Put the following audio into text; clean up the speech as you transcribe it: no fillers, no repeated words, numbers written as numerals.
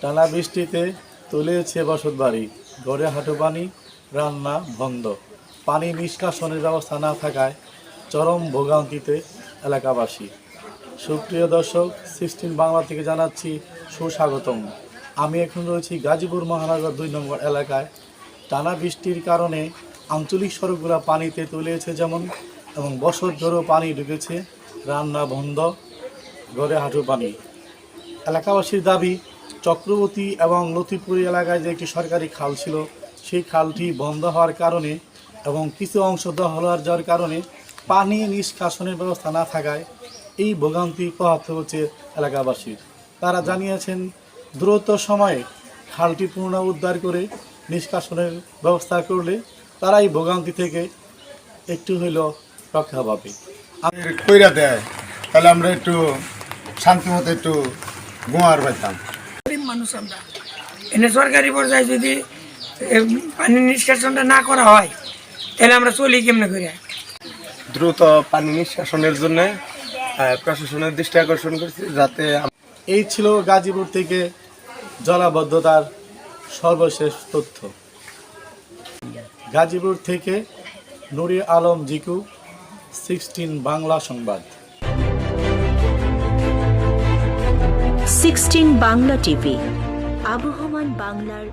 টানা বৃষ্টিতে তলিয়েছে বসতবাড়ি, ঘরে হাঁটু পানি, রান্না বন্ধ। পানি নিষ্কাশনের ব্যবস্থা না থাকায় চরম ভোগান্তিতে এলাকাবাসী। সুপ্রিয় দর্শক, 16 বাংলা থেকে জানাচ্ছি সুস্বাগতম। আমি এখন রয়েছি গাজীপুর মহানগর 2 নম্বর এলাকায়। টানা বৃষ্টির কারণে আঞ্চলিক সড়কগুলো পানিতে তলিয়েছে যেমন, এবং বছর ধরেও পানি ঢুকেছে, রান্না বন্ধ, ঘরে হাঁটু পানি। এলাকাবাসীর দাবি, চক্রবর্তী এবং লতিপুর এলাকায় যে একটি সরকারি খাল ছিল, সেই খালটি বন্ধ হওয়ার কারণে এবং কিছু অংশ দখল হয়ে যাওয়ার কারণে পানি নিষ্কাশনের ব্যবস্থা না থাকায় এই ভোগান্তি পোহাতে হচ্ছে এলাকাবাসীর। তারা জানিয়েছেন দ্রুত সময়ে খালটি পুনরুদ্ধার করে নিষ্কাশনের ব্যবস্থা করলে তারা এই ভোগান্তি থেকে একটু হইলেও রক্ষা পাবে। কইরা দেয় তাহলে আমরা একটু শান্তি মতো একটু ঘুমার পাইতাম। গরিব মানুষ আমরা, এনে সরকারি পর্যায়ে যদি পানি নিষ্কাশনটা না করা হয় তাহলে আমরা চলি কেমনে করে। দ্রুত পানি নিষ্কাশনের জন্য প্রশাসনের দৃষ্টি আকর্ষণ করছি, যাতে এই ছিল গাজীপুর থেকে জলাবদ্ধতার সর্বশেষ তথ্য। গাজীপুর থেকে নুরি আলম জিকু, 16 বাংলা সংবাদ। 16 বাংলা টিভি, আবহমান বাংলার